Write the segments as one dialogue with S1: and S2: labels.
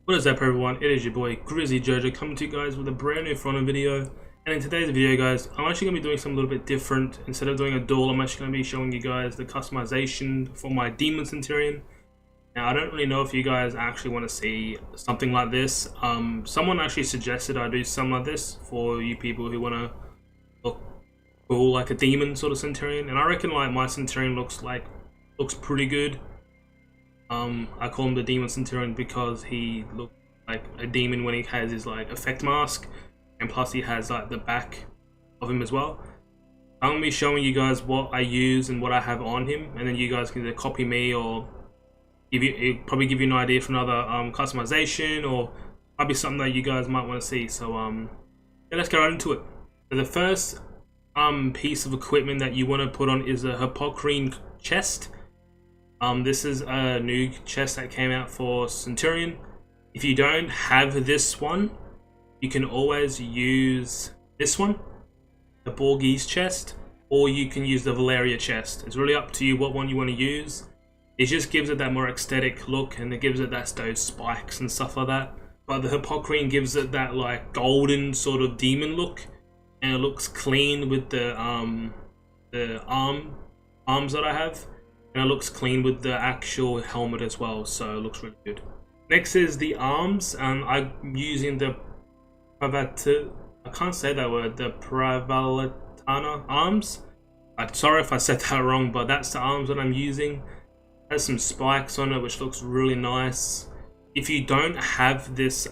S1: What is up everyone, it is your boy Grizzly Jojo coming to you guys with a brand new Front End video. And in today's video guys, I'm actually going to be doing something a little bit different. Instead of doing a duel, I'm actually going to be showing you guys the customization for my Demon Centurion. Now I don't really know if you guys actually want to see something like this. Someone actually suggested I do something like this for you people who want to look cool like a demon sort of Centurion. And I reckon like my Centurion looks pretty good. I call him the Demon Centurion because he looks like a demon when he has his like effect mask, and plus he has like the back of him as well. I'm gonna be showing you guys what I use and what I have on him, and then you guys can either copy me or probably give you an idea for another customization, or might be something that you guys might want to see. So yeah, let's get right into it. So the first piece of equipment that you want to put on is a Hippocrene chest. This is a new chest that came out for Centurion. If you don't have this one, you can always use this one, the Borghese chest, or you can use the Valeria chest. It's really up to you what one you want to use. It just gives it that more aesthetic look, and it gives it those spikes and stuff like that. But the Hippocrene gives it that like golden sort of demon look, and it looks clean with the arms that I have. And it looks clean with the actual helmet as well, so it looks really good. Next is the arms, and I'm using the I can't say that word, the Pravalatana arms. I'm sorry if I said that wrong, but that's the arms that I'm using. It has some spikes on it, which looks really nice. If you don't have this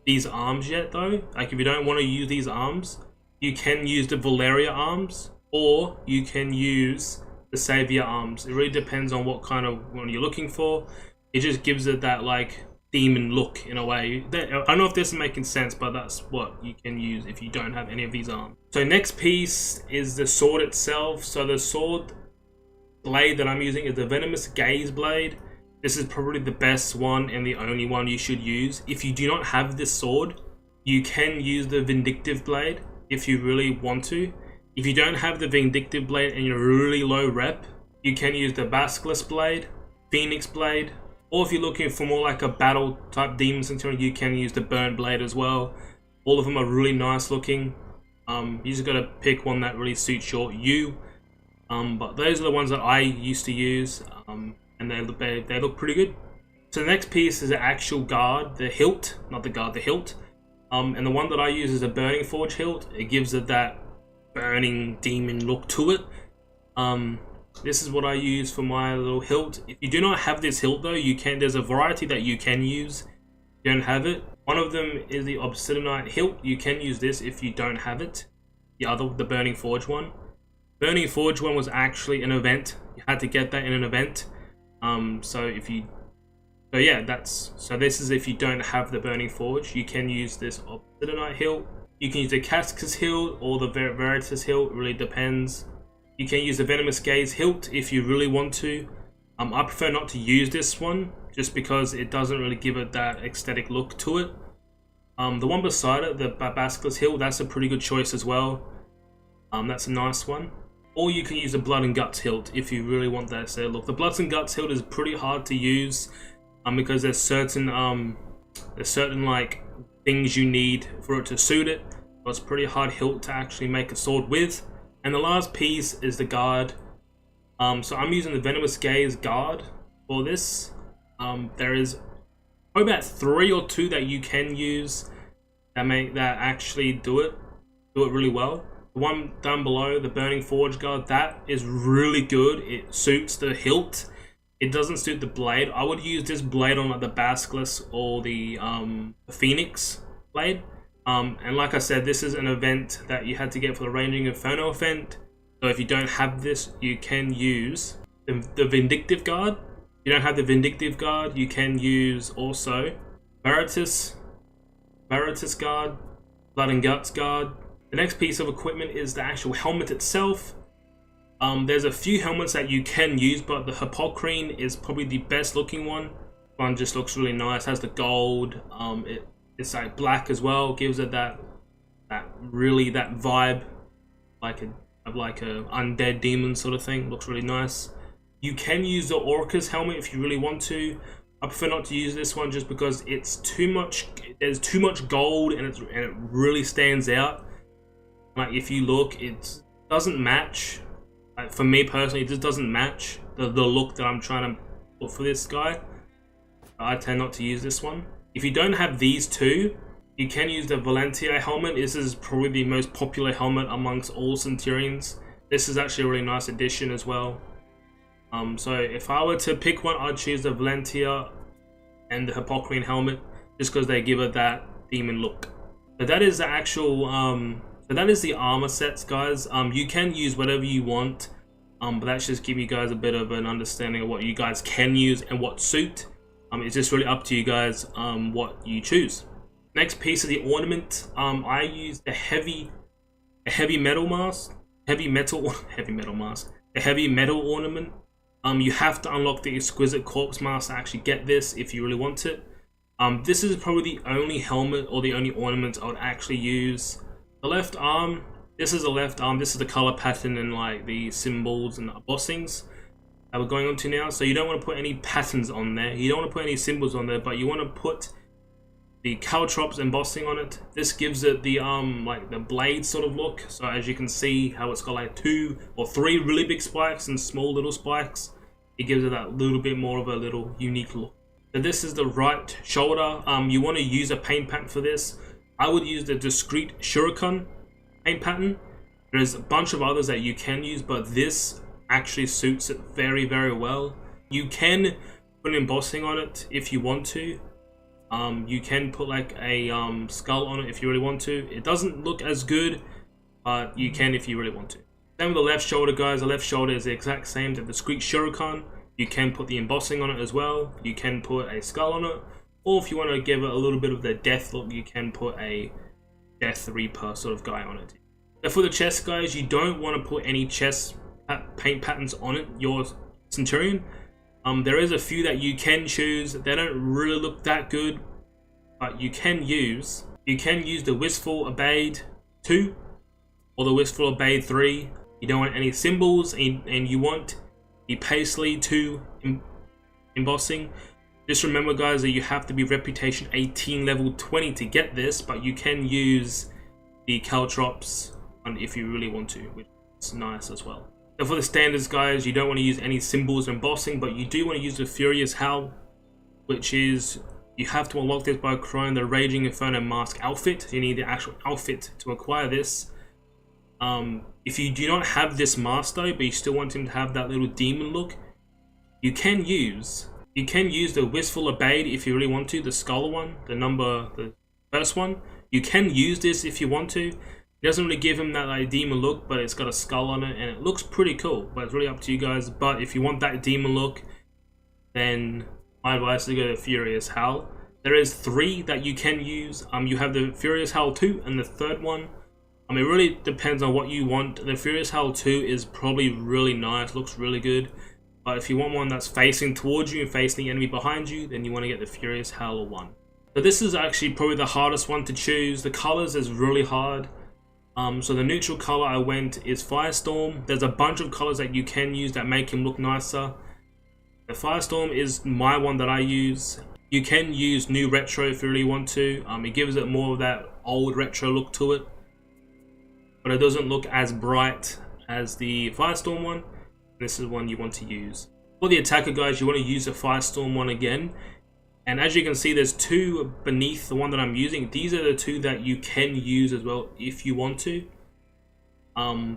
S1: these arms yet though, like if you don't want to use these arms, you can use the Valeria arms, or you can use the Savior arms. It really depends on what kind of one you're looking for. It just gives it that like demon look in a way. I don't know if this is making sense, but that's what you can use if you don't have any of these arms. So next piece is the sword itself. So the sword blade that I'm using is the Venomous Gaze blade. This is probably the best one and the only one you should use. If you do not have this sword, you can use the Vindictive blade if you really want to. If you don't have the Vindictive blade and you're really low rep, you can use the Basilisk blade, Phoenix blade, or if you're looking for more like a battle type Demon Centurion, you can use the Burn blade as well. All of them are really nice looking. You just gotta pick one that really suits you. But those are the ones that I used to use, and they look pretty good. So the next piece is the actual guard, the hilt, not the guard, the hilt. And the one that I use is a Burning Forge hilt. It gives it that burning demon look to it. This is what I use for my little hilt. If you do not have this hilt though, there's a variety that you can use if you don't have it. One of them is the Obsidianite hilt. You can use this if you don't have it. The Burning Forge one. Burning Forge one was actually an event. You had to get that in an event. So this is if you don't have the Burning Forge, you can use this Obsidianite hilt. You can use the Cascas hilt or the Veritas hilt, it really depends. You can use the Venomous Gaze hilt if you really want to. I prefer not to use this one, just because it doesn't really give it that aesthetic look to it. The one beside it, the Basilisk hilt, that's a pretty good choice as well. That's a nice one. Or you can use the Blood and Guts hilt if you really want that aesthetic look. The Blood and Guts hilt is pretty hard to use, because there's certain like things you need for it to suit it. So it's a pretty hard hilt to actually make a sword with. And the last piece is the guard. So I'm using the Venomous Gaze guard for this. There is probably about 3 or 2 that you can use that actually do it really well. The one down below, the Burning Forge guard, that is really good. It suits the hilt. It doesn't suit the blade. I would use this blade on like the Basilisk or the Phoenix blade. And like I said, this is an event that you had to get for the Raging Inferno event. So if you don't have this, you can use the Vindictive guard. If you don't have the Vindictive guard, you can use also Veritas guard, Blood and Guts guard. The next piece of equipment is the actual helmet itself. There's a few helmets that you can use, but the Hippocrene is probably the best looking one. One just looks really nice, has the gold. It's like black as well, gives it that vibe, like a undead demon sort of thing. Looks really nice. You can use the Orcus helmet if you really want to, I prefer not to use this one just because it's too much. There's too much gold, and it really stands out. Like if you look, it doesn't match. Like for me personally, it just doesn't match the look that I'm trying to put for this guy. I tend not to use this one. If you don't have these two, you can use the Valentia helmet. This is probably the most popular helmet amongst all Centurions. This is actually a really nice addition as well. So if I were to pick one, I'd choose the Valentia and the Hippocrene helmet, just because they give it that demon look. So that is the actual, so that is the armor sets, guys. You can use whatever you want, but that's just give you guys a bit of an understanding of what you guys can use and what suit. It's just really up to you guys what you choose. Next piece of the ornament, I used a heavy metal mask, a heavy metal ornament. You have to unlock the exquisite corpse mask to actually get this if you really want it. This is probably the only helmet or the only ornament I would actually use. The left arm, this is the left arm, this is the color pattern and like the symbols and the embossings that we're going on to now. So you don't want to put any patterns on there, you don't want to put any symbols on there, but you want to put the caltrops embossing on it. This gives it the like the blade sort of look. So as you can see how it's got like 2 or 3 really big spikes and small little spikes, it gives it that little bit more of a little unique look. So this is the right shoulder. You want to use a paint pattern for this. I would use the discreet shuriken paint pattern. There's a bunch of others that you can use, but this actually suits it very, very well. You can put embossing on it if you want to. You can put like a skull on it if you really want to. It doesn't look as good, but you can if you really want to. Same with the left shoulder, guys. The left shoulder is the exact same to the discreet shuriken. You can put the embossing on it as well. You can put a skull on it. Or if you want to give it a little bit of the death look, you can put a Death Reaper sort of guy on it. So for the chest, guys, you don't want to put any chest paint patterns on it, your Centurion. There is a few that you can choose. They don't really look that good, but you can use the Wistful Abaid 2 or the Wistful Abaid 3. You don't want any symbols, and you want the Paisley 2 embossing. Just remember, guys, that you have to be Reputation 18 level 20 to get this, but you can use the caltrops if you really want to, which is nice as well. So for the standards, guys, you don't want to use any symbols or embossing, but you do want to use the Furious Howl, which is, you have to unlock this by acquiring the Raging Inferno Mask outfit. You need the actual outfit to acquire this. If you do not have this mask though, but you still want him to have that little demon look, you can use the Wistful Abaid if you really want to, the skull one, the first one. You can use this if you want to. It doesn't really give him that like demon look, but it's got a skull on it and it looks pretty cool, but it's really up to you guys. But if you want that demon look, then my advice is to go to Furious Howl. There is 3 that you can use. You have the Furious Howl 2 and the third one. It really depends on what you want. The Furious Howl 2 is probably really nice, looks really good. But if you want one that's facing towards you and facing the enemy behind you, then you want to get the Furious Howl 1. So this is actually probably the hardest one to choose. The colors is really hard. So the neutral color I went is Firestorm. There's a bunch of colors that you can use that make him look nicer. The Firestorm is my one that I use. You can use New Retro if you really want to. It gives it more of that old retro look to it, but it doesn't look as bright as the Firestorm one. This is one you want to use. For the attacker, guys, you want to use the Firestorm one again. And as you can see, there's 2 beneath the one that I'm using. These are the 2 that you can use as well if you want to.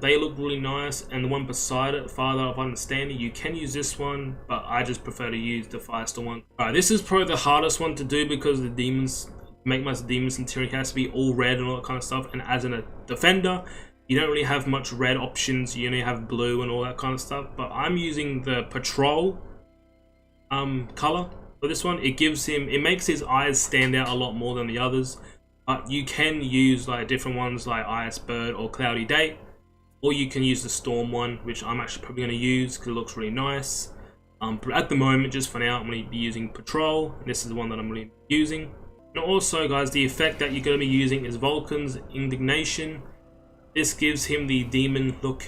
S1: They look really nice, and the one beside it, Father of Understanding, you can use this one, but I just prefer to use the Firestorm one. Alright, this is probably the hardest one to do because the demons, make my demon Centurion has to be all red and all that kind of stuff, and as a defender, you don't really have much red options. You only have blue and all that kind of stuff, but I'm using the Patrol color for this one. It gives him, it makes his eyes stand out a lot more than the others. But you can use like different ones like Ice Bird or Cloudy Day, or you can use the Storm one, which I'm actually probably going to use because it looks really nice. But at the moment, just for now, I'm going to be using Patrol, and this is the one that I'm really using. And also, guys, the effect that you're going to be using is Vulcan's Indignation. This gives him the demon look.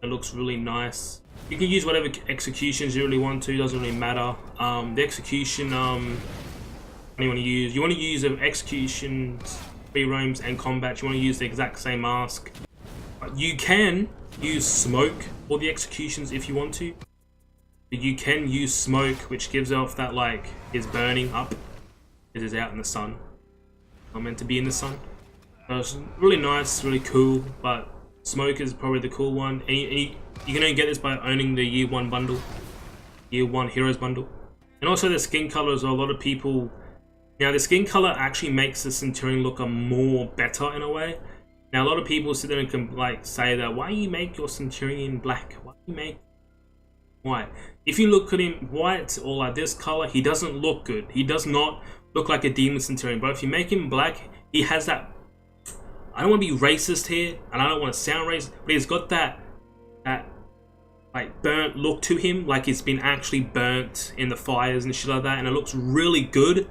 S1: It looks really nice. You can use whatever executions you really want to, doesn't really matter. The execution, you want to use an execution, free roams and combat. You want to use the exact same mask. You can use smoke for the executions if you want to. You can use smoke, which gives off that like is burning up. It is out in the sun. Not meant to be in the sun. So it's really nice, really cool. But smoke is probably the cool one. And you can only get this by owning the Year 1 bundle, Year 1 Heroes bundle, and also the skin color as well. A lot of people, now the skin color actually makes the Centurion look more better in a way. Now a lot of people sit there and can like say that why you make your Centurion black? Why you make white? If you look at him white or like this color, he doesn't look good. He does not look like a Demon Centurion. But if you make him black, he has that. I don't want to be racist here, and I don't want to sound racist, but he's got that like burnt look to him, like it's been actually burnt in the fires and shit like that, and it looks really good.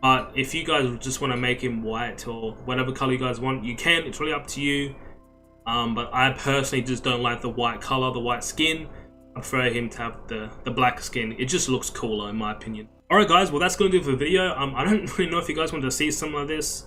S1: But if you guys just want to make him white or whatever color you guys want, you can. It's really up to you. But I personally just don't like the white color, the white skin. I prefer him to have the black skin. It just looks cooler in my opinion. Alright guys, well that's going to do it for the video. I don't really know if you guys want to see something like this.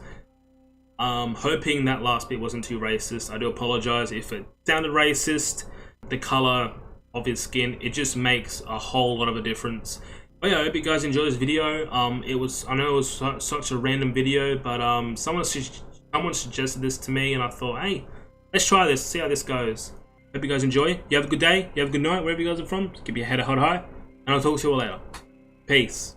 S1: Hoping that last bit wasn't too racist. I do apologize if it sounded racist. The color of his skin, it just makes a whole lot of a difference. But yeah, I hope you guys enjoyed this video. I know it was such a random video, but someone suggested this to me and I thought, hey, let's try this, see how this goes. Hope you guys enjoy. You have a good day, you have a good night, wherever you guys are from. Keep your head held high, and I'll talk to you all later. Peace.